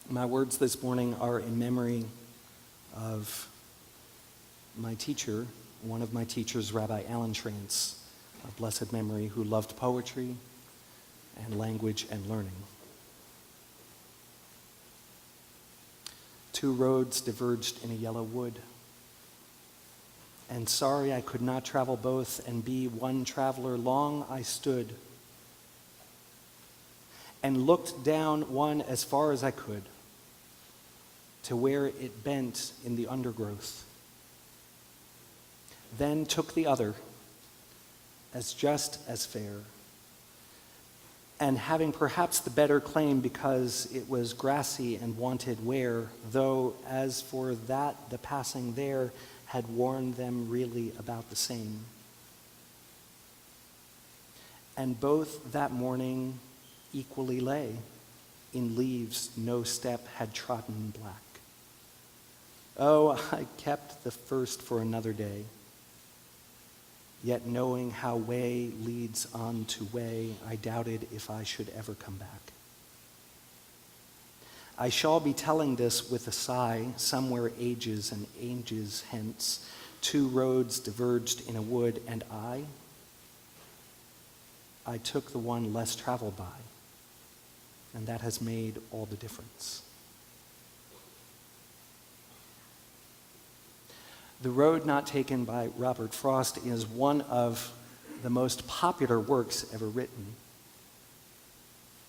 My words this morning are in memory of my teacher, one of my teachers, Rabbi Alan Trance, of blessed memory, who loved poetry and language and learning. Two roads diverged in a yellow wood, and sorry I could not travel both and be one traveler. Long I stood and looked down one as far as I could to where it bent in the undergrowth. Then took the other as just as fair, and having perhaps the better claim because it was grassy and wanted wear, though as for that the passing there had worn them really about the same. And both that morning equally lay in leaves no step had trodden black. Oh, I kept the first for another day, yet knowing how way leads on to way, I doubted if I should ever come back. I shall be telling this with a sigh, somewhere ages and ages hence, two roads diverged in a wood, and I took the one less traveled by, and that has made all the difference. The Road Not Taken by Robert Frost is one of the most popular works ever written.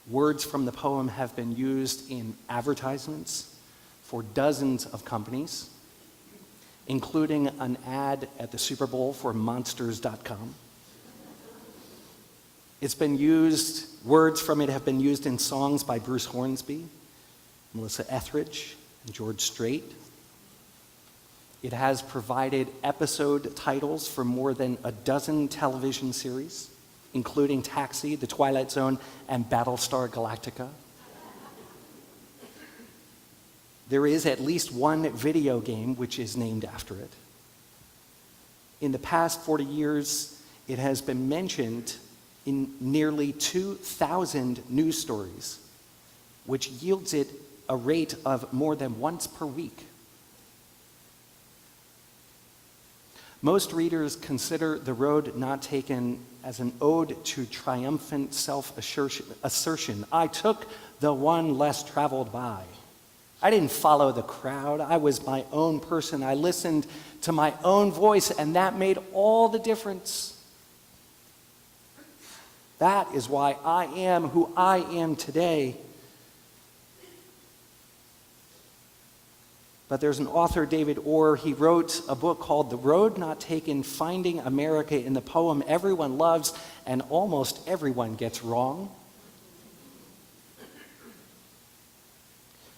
Words from the poem have been used in advertisements for dozens of companies, including an ad at the Super Bowl for Monsters.com. Words from it have been used in songs by Bruce Hornsby, Melissa Etheridge, and George Strait. It has provided episode titles for more than a dozen television series, including Taxi, The Twilight Zone, and Battlestar Galactica. There is at least one video game which is named after it. In the past 40 years, it has been mentioned in nearly 2,000 news stories, which yields it a rate of more than once per week. Most readers consider The Road Not Taken as an ode to triumphant self-assertion. I took the one less traveled by. I didn't follow the crowd. I was my own person. I listened to my own voice, and that made all the difference. That is why I am who I am today. But there's an author, David Orr. He wrote a book called The Road Not Taken, Finding America, in the poem everyone loves and almost everyone gets wrong,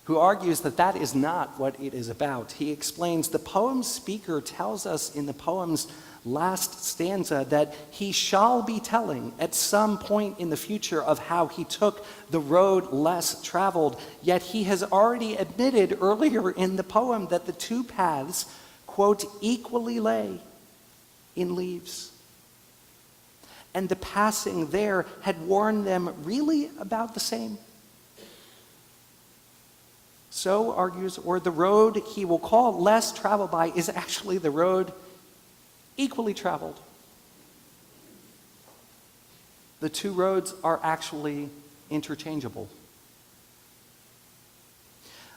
who argues that that is not what it is about. He explains the poem's speaker tells us in the poem's last stanza that he shall be telling at some point in the future of how he took the road less traveled, yet he has already admitted earlier in the poem that the two paths, quote, equally lay in leaves. And the passing there had worn them really about the same. So, argues Orr, the road he will call less traveled by is actually the road equally traveled. The two roads are actually interchangeable.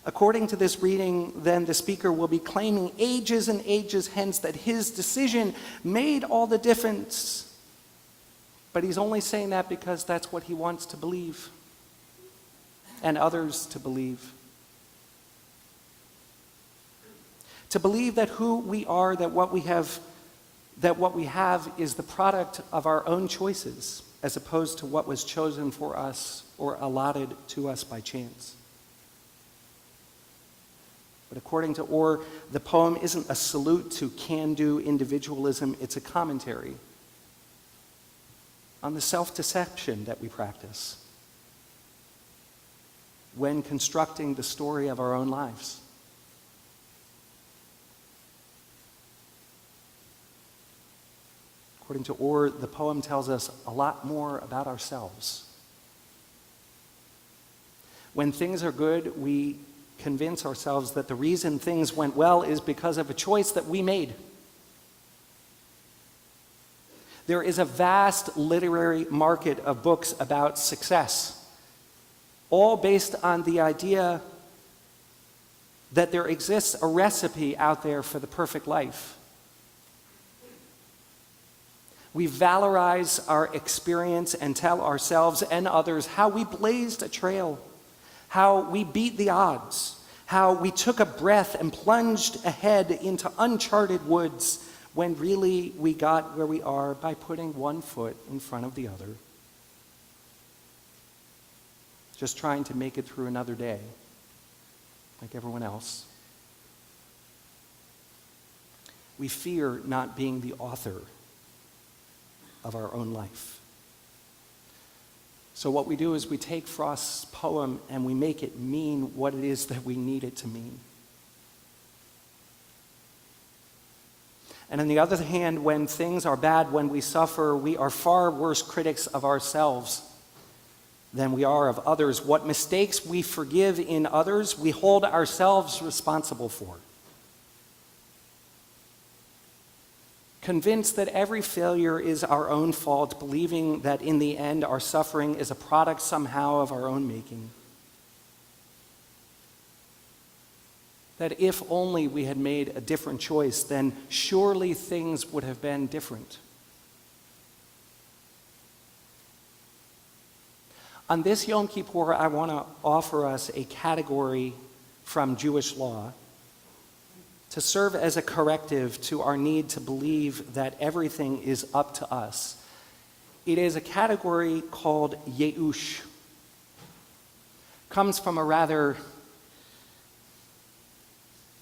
According to this reading, then, the speaker will be claiming ages and ages hence that his decision made all the difference. But he's only saying that because that's what he wants to believe and others to believe. To believe that who we are, that what we have is the product of our own choices, as opposed to what was chosen for us or allotted to us by chance. But according to Orr, the poem isn't a salute to can-do individualism, it's a commentary on the self-deception that we practice when constructing the story of our own lives. According to Orr, the poem tells us a lot more about ourselves. When things are good, we convince ourselves that the reason things went well is because of a choice that we made. There is a vast literary market of books about success, all based on the idea that there exists a recipe out there for the perfect life. We valorize our experience and tell ourselves and others how we blazed a trail, how we beat the odds, how we took a breath and plunged ahead into uncharted woods when really we got where we are by putting one foot in front of the other. Just trying to make it through another day, like everyone else. We fear not being the author of our own life. So what we do is we take Frost's poem and we make it mean what it is that we need it to mean. And on the other hand, when things are bad, when we suffer, we are far worse critics of ourselves than we are of others. What mistakes we forgive in others, we hold ourselves responsible for. Convinced that every failure is our own fault, believing that in the end our suffering is a product somehow of our own making. That if only we had made a different choice, then surely things would have been different. On this Yom Kippur, I want to offer us a category from Jewish law to serve as a corrective to our need to believe that everything is up to us. It is a category called Yeush. Comes from a rather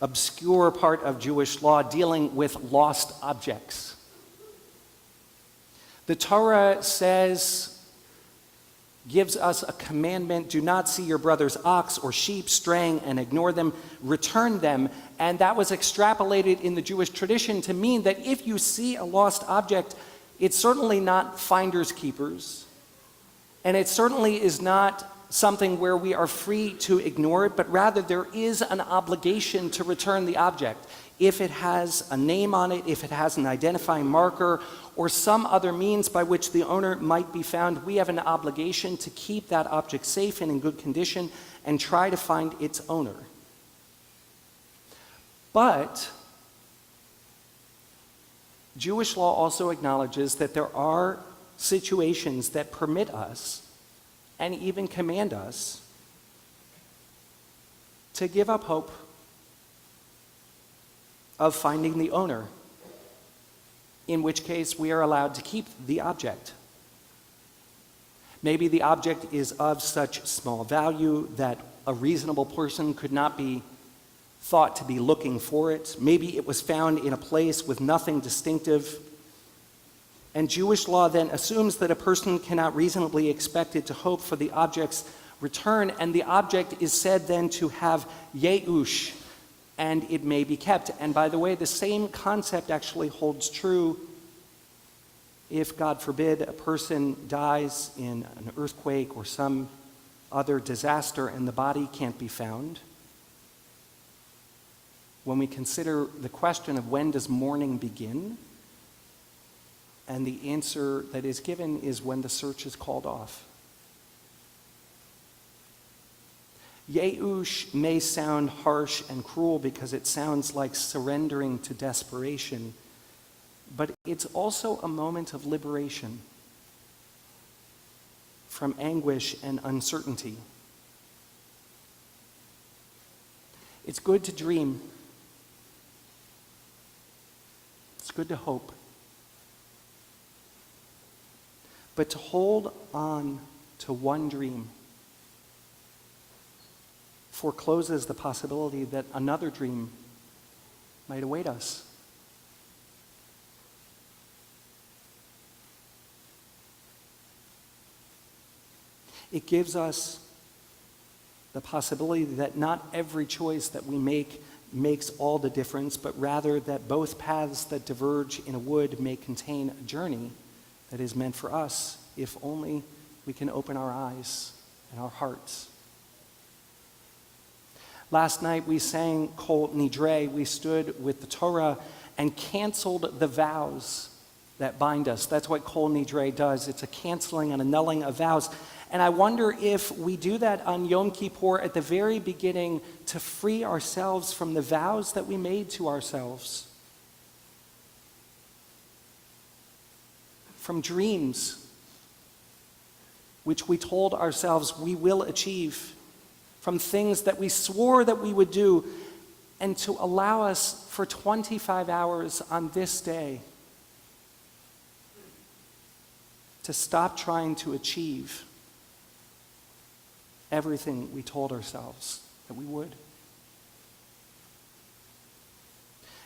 obscure part of Jewish law dealing with lost objects. The Torah gives us a commandment: do not see your brother's ox or sheep straying and ignore them, return them. And that was extrapolated in the Jewish tradition to mean that if you see a lost object, it's certainly not finders keepers, and it certainly is not something where we are free to ignore it, but rather there is an obligation to return the object. If it has a name on it, if it has an identifying marker, or some other means by which the owner might be found, we have an obligation to keep that object safe and in good condition and try to find its owner. But Jewish law also acknowledges that there are situations that permit us and even command us to give up hope of finding the owner, in which case we are allowed to keep the object. Maybe the object is of such small value that a reasonable person could not be thought to be looking for it. Maybe it was found in a place with nothing distinctive. And Jewish law then assumes that a person cannot reasonably expect it to hope for the object's return, and the object is said then to have yeush, and it may be kept. And by the way, the same concept actually holds true if, God forbid, a person dies in an earthquake or some other disaster and the body can't be found. When we consider the question of when does mourning begin, and the answer that is given is when the search is called off. Yeush may sound harsh and cruel because it sounds like surrendering to desperation, but it's also a moment of liberation from anguish and uncertainty. It's good to dream. It's good to hope. But to hold on to one dream forecloses the possibility that another dream might await us. It gives us the possibility that not every choice that we make makes all the difference, but rather that both paths that diverge in a wood may contain a journey that is meant for us, if only we can open our eyes and our hearts. Last night we sang Kol Nidre. We stood with the Torah and canceled the vows that bind us. That's what Kol Nidre does. It's a canceling and annulling of vows. And I wonder if we do that on Yom Kippur at the very beginning to free ourselves from the vows that we made to ourselves. From dreams which we told ourselves we will achieve. From things that we swore that we would do. And to allow us for 25 hours on this day to stop trying to achieve everything we told ourselves that we would.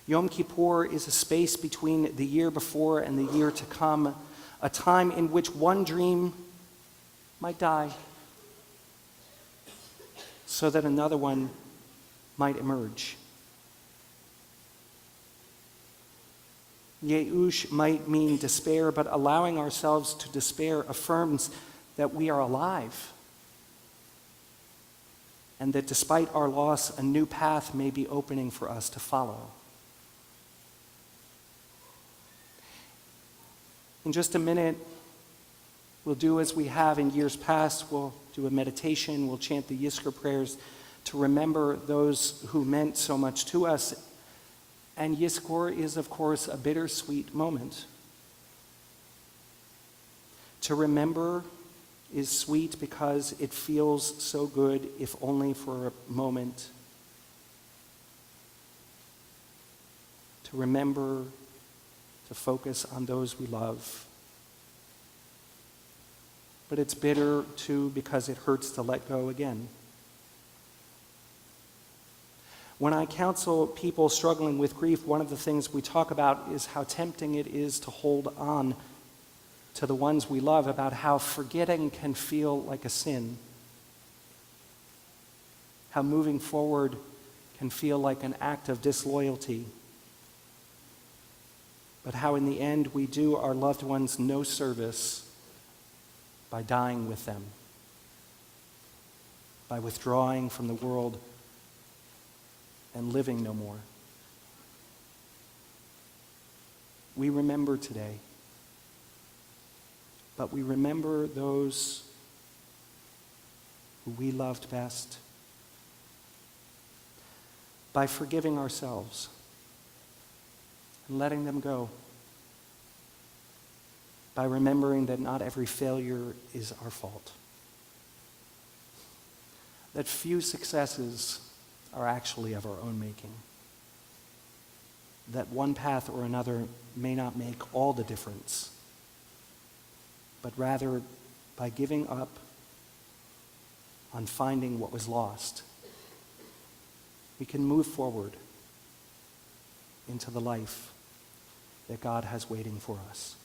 Yom Kippur is a space between the year before and the year to come, a time in which one dream might die so that another one might emerge. Yeush might mean despair, but allowing ourselves to despair affirms that we are alive and that despite our loss, a new path may be opening for us to follow. In just a minute, we'll do as we have in years past. We'll do a meditation. We'll chant the Yizkor prayers to remember those who meant so much to us. And Yizkor is, of course, a bittersweet moment. To remember is sweet because it feels so good, if only for a moment. To remember, to focus on those we love. But it's bitter, too, because it hurts to let go again. When I counsel people struggling with grief, one of the things we talk about is how tempting it is to hold on to the ones we love, about how forgetting can feel like a sin, how moving forward can feel like an act of disloyalty, but how in the end we do our loved ones no service by dying with them, by withdrawing from the world and living no more. We remember today, but we remember those who we loved best by forgiving ourselves and letting them go, by remembering that not every failure is our fault, that few successes are actually of our own making, that one path or another may not make all the difference, but rather by giving up on finding what was lost, we can move forward into the life that God has waiting for us.